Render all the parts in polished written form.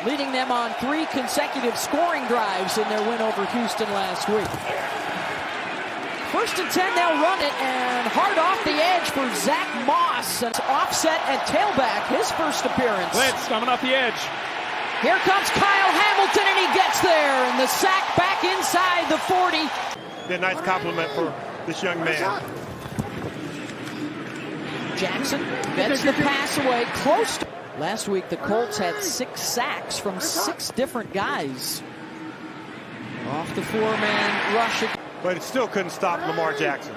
leading them on 3 consecutive scoring drives in their win over Houston last week. 1st and 10, they'll run it, and hard off the edge for Zach Moss. An offset at tailback, his first appearance. Blitz coming off the edge. Here comes Kyle Hamilton, and he gets there, and the sack back inside the 40. A nice compliment for this young man. Jackson gets the pass away, close to. Last week, the Colts had 6 sacks from 6 different guys. Off the 4-man rush. But it still couldn't stop Lamar Jackson.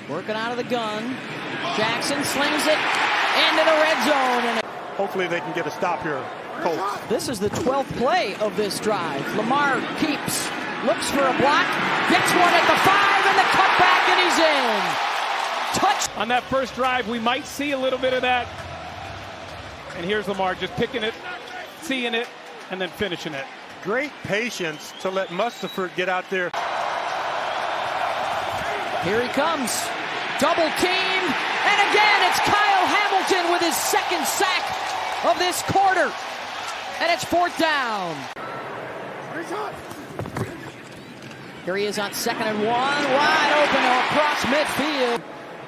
Working out of the gun. Jackson slings it into the red zone. And hopefully they can get a stop here, Colts. this is the 12th play of this drive. Lamar keeps, looks for a block, gets one at the 5, and the cutback, and he's in. Touch. On that first drive, we might see a little bit of that. And here's Lamar just picking it, seeing it, and then finishing it. Great patience to let Mustipher get out there. Here he comes. Double teamed. And again, it's Kyle Hamilton with his 2nd sack of this quarter. And it's 4th down. Here he is on 2nd and 1. Wide open across midfield.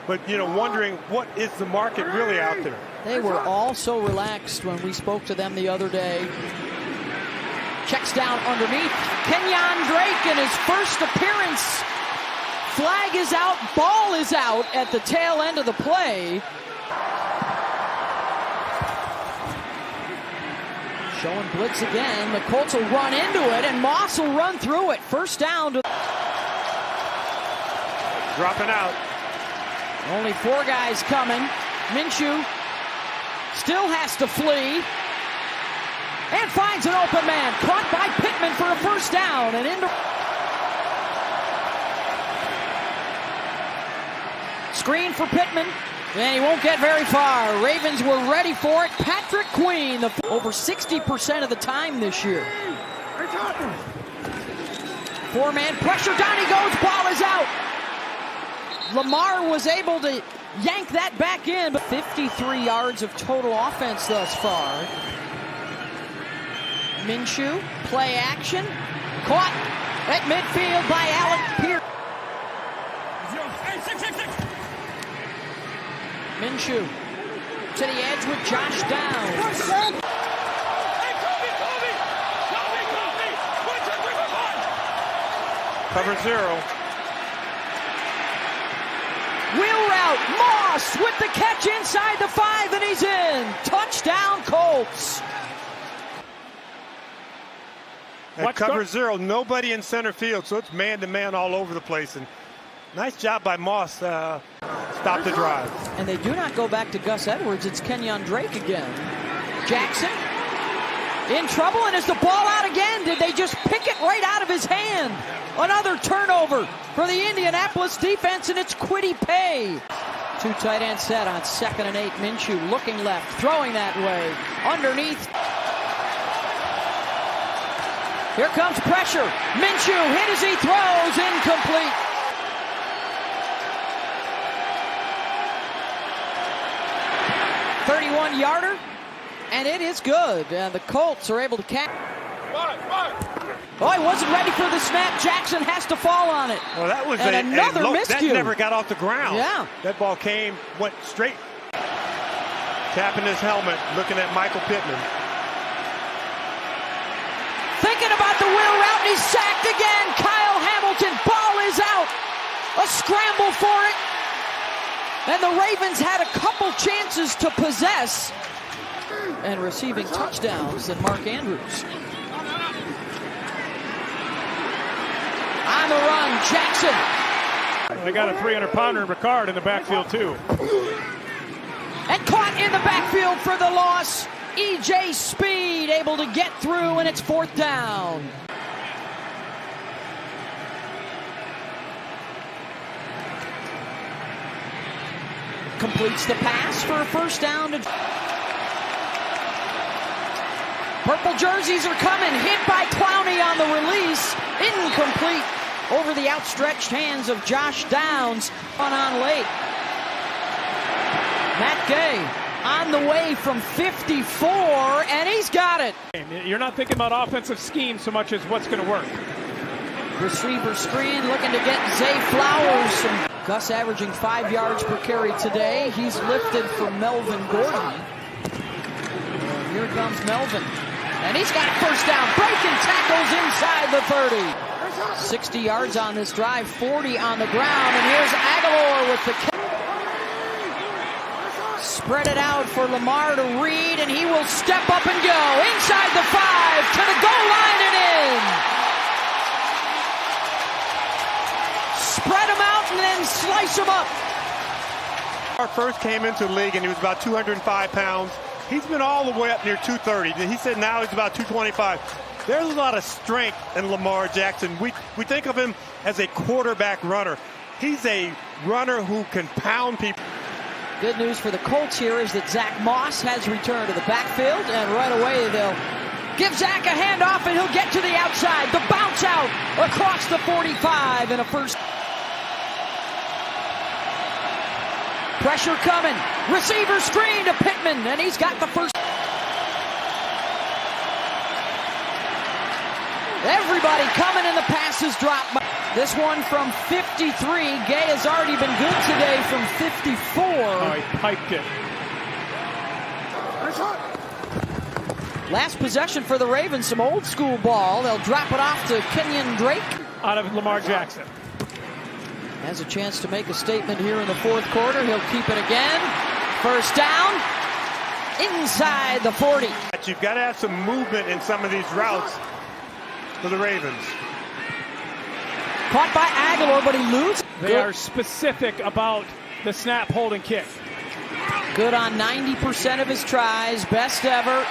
But, you know, wondering what is the market really out there. They were all so relaxed when we spoke to them the other day. Checks down underneath. Kenyon Drake in his first appearance. Flag is out, ball is out at the tail end of the play. Showing blitz again. The Colts will run into it, and Moss will run through it. 1st down. Dropping out. Only 4 guys coming. Minshew still has to flee. And finds an open man. Caught by Pittman for a 1st down. And into screen for Pittman. And he won't get very far. Ravens were ready for it. Patrick Queen, over 60% of the time this year. 4-man pressure. Down he goes. Ball is out. Lamar was able to yank that back in. But 53 yards of total offense thus far. Minshew, play action, caught at midfield by Alec Pierce. Minshew to the edge with Josh Downs. Cover 0. Wheel route, Moss with the catch inside the 5, and he's in. Touchdown, Colts. At cover 0, nobody in center field, so it's man-to-man all over the place. And nice job by Moss. Stop the drive. And they do not go back to Gus Edwards. It's Kenyon Drake again. Jackson in trouble, and is the ball out again? Did they just pick it right out of his hand? Another turnover for the Indianapolis defense, and it's Kwity Paye. 2 tight end set on 2nd and 8. Minshew looking left, throwing that way. Underneath. Here comes pressure. Minshew hit as he throws, incomplete. .31-yarder, and it is good. And the Colts are able to catch. Oh, he wasn't ready for the snap. Jackson has to fall on it. Well, that was another miscue. That never got off the ground. Yeah. That ball went straight. Tapping his helmet, looking at Michael Pittman. Thinking about the wheel route, and he's sacked again. Kyle Hamilton, ball is out. A scramble for it. And the Ravens had a couple chances to possess. And receiving touchdowns than Mark Andrews. On the run, Jackson. They got a 300-pounder in Ricard in the backfield, too. And caught in the backfield for the loss. E.J. Speed able to get through, and it's 4th down. Completes the pass for a 1st down. Purple jerseys are coming. Hit by Clowney on the release. Incomplete over the outstretched hands of Josh Downs. On late. Matt Gay on the way from 54, and he's got it. You're not thinking about offensive scheme so much as what's going to work. Receiver screen looking to get Zay Flowers. Gus averaging 5 yards per carry today. He's lifted for Melvin Gordon. And here comes Melvin. And he's got first down. Breaking tackles inside the 30. 60 yards on this drive, 40 on the ground. And here's Aguilar with the catch. Spread it out for Lamar to read, and he will step up and go. Inside the 5, to the goal line and in. Spread him out and then slice him up. Our first came into the league and he was about 205 pounds. He's been all the way up near 230. He said now he's about 225. There's a lot of strength in Lamar Jackson. We think of him as a quarterback runner. He's a runner who can pound people. Good news for the Colts here is that Zach Moss has returned to the backfield, and right away they'll give Zach a handoff, and he'll get to the outside. The bounce out across the 45 and a first. Pressure coming. Receiver screen to Pittman, and he's got the first. Everybody coming, and the passes drop. This one from 53. Gay has already been good today from 54. Oh, he piped it. Last possession for the Ravens, some old school ball. They'll drop it off to Kenyon Drake. Out of Lamar Jackson. Has a chance to make a statement here in the fourth quarter. He'll keep it again. First down. Inside the 40. You've got to have some movement in some of these routes for the Ravens. Caught by Aguilar, but he loses. They are specific about the snap, hold, and kick. Good on 90% of his tries, best ever,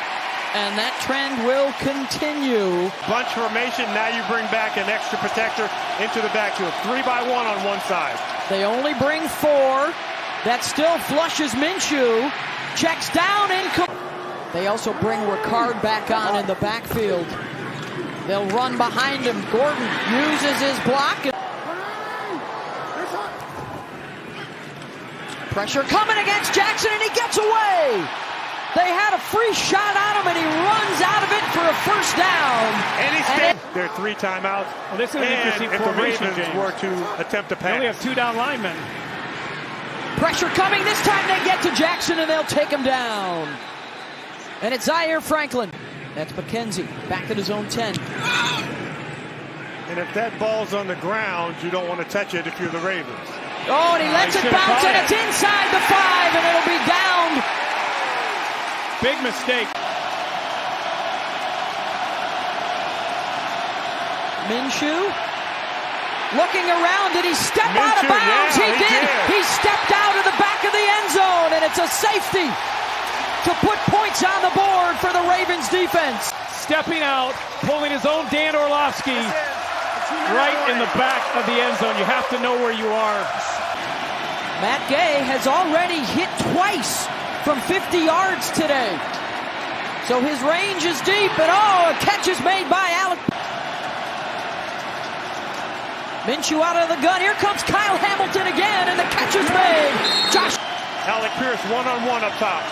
and that trend will continue. Bunch formation, now you bring back an extra protector into the backfield. 3-by-1 on one side. They only bring 4. That still flushes Minshew. Checks down and they also bring Ricard back on in the backfield. They'll run behind him. Gordon uses his block. Pressure coming against Jackson, and he gets away. They had a free shot on him, and he runs out of it for a first down. And he's there are 3 timeouts. Well, this is an interesting if formation, the Ravens James. were to attempt to pass. They only have 2 down linemen. Pressure coming. This time they get to Jackson, and they'll take him down. And it's Zaire Franklin. That's McKenzie back at his own 10. And if that ball's on the ground, you don't want to touch it if you're the Ravens. Oh, and he lets it bounce, and it's inside the 5, and it'll be down. Big mistake. Minshew looking around. Did he step out of bounds? Yeah, he did. He stepped out of the back of the end zone, and it's a safety to put points on the board for the Ravens defense. Stepping out, pulling his own Dan Orlovsky right in the back of the end zone. You have to know where you are. Matt Gay has already hit twice from 50 yards today. So his range is deep, and a catch is made by Alec. Minshew out of the gun. Here comes Kyle Hamilton again, and the catch is made. Josh. Alec Pierce one-on-one up top.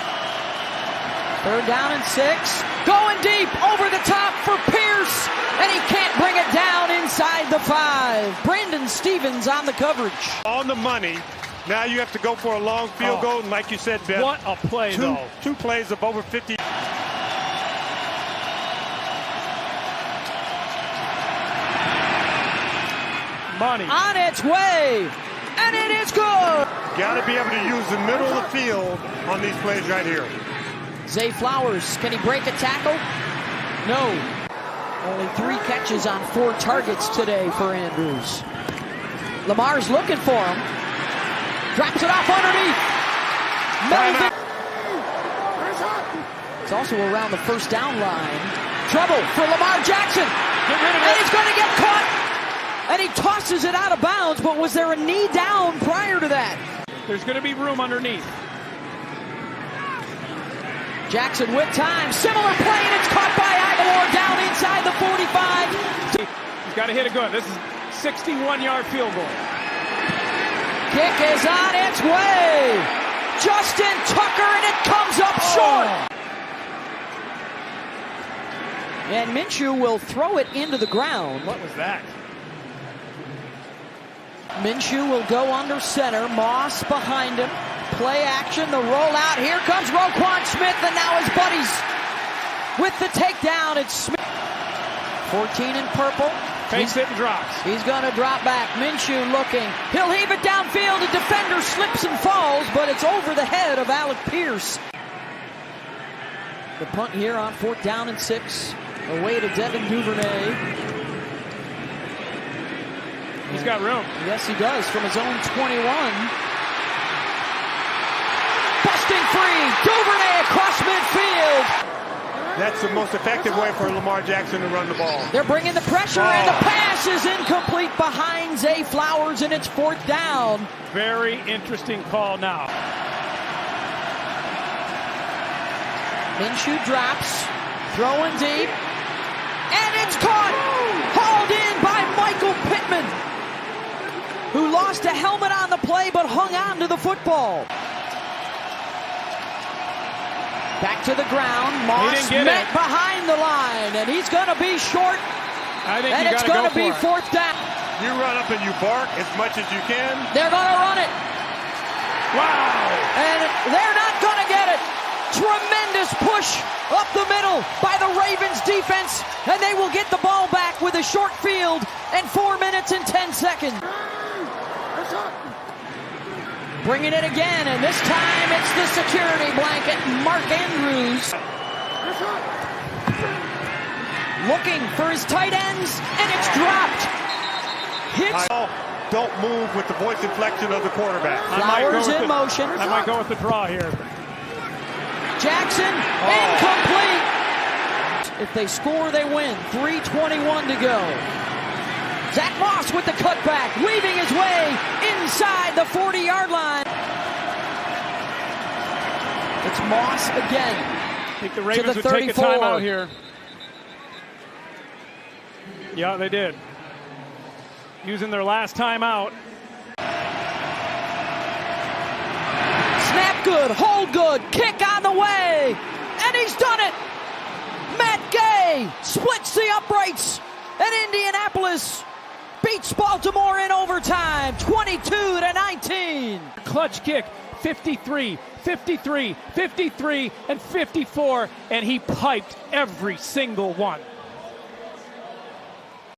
3rd down and 6. Going deep over the top for Pierce, and he can't bring it down inside the 5. Brandon Stevens on the coverage. On the money. Now you have to go for a long field goal, and like you said, Ben. What a play, though. 2 plays of over 50. Money. On its way, and it is good. Got to be able to use the middle of the field on these plays right here. Zay Flowers, can he break a tackle? No. Only 3 catches on 4 targets today for Andrews. Lamar's looking for him. Drops it off underneath. Melvin. It's also around the first down line. Trouble for Lamar Jackson. Get rid of it. And he's going to get caught. And he tosses it out of bounds, but was there a knee down prior to that? There's going to be room underneath. Jackson with time. Similar play, and it's caught by Aguilar down inside the 45. He's got to hit it good. This is a 61-yard field goal. Kick is on its way. Justin Tucker, and it comes up short. And Minshew will throw it into the ground. What was that? Minshew will go under center. Moss behind him. Play action, the rollout. Here comes Roquan Smith, and now his buddies with the takedown. It's Smith. 14 in purple. Fakes it and drops. He's going to drop back. Minshew looking. He'll heave it downfield. The defender slips and falls, but it's over the head of Alec Pierce. The punt here on 4th down and 6. Away to Devin Duvernay. He's got room. Yes, he does, from his own 21. Busting free. Duvernay across midfield. That's the most effective way for Lamar Jackson to run the ball. They're bringing the pressure, and the pass is incomplete behind Zay Flowers, and it's 4th down. Very interesting call now. Minshew drops, throwing deep, and it's caught! Hauled in by Michael Pittman, who lost a helmet on the play but hung on to the football. Back to the ground. Moss met behind the line, and he's going to be short. I think and it's going to be 4th down. You run up and you bark as much as you can. They're going to run it. Wow. And they're not going to get it. Tremendous push up the middle by the Ravens defense, and they will get the ball back with a short field and 4 minutes and 10 seconds. Bringing it again, and this time it's the security blanket, Mark Andrews. Looking for his tight ends, and it's dropped. Hits. Don't move with the voice inflection of the quarterback. Flowers in motion. I might go with the draw here. Jackson, incomplete. If they score, they win. 3:21 to go. Zach Moss with the cutback, weaving his way inside the 40-yard line. It's Moss again. I think the Ravens would take a timeout here. Yeah, they did. Using their last timeout. Snap good, hold good, kick on the way, and he's done it. Matt Gay splits the uprights, and Indianapolis beats Baltimore in overtime, 22-19. Clutch kick, 53, 53, 53, and 54, and he piped every single one.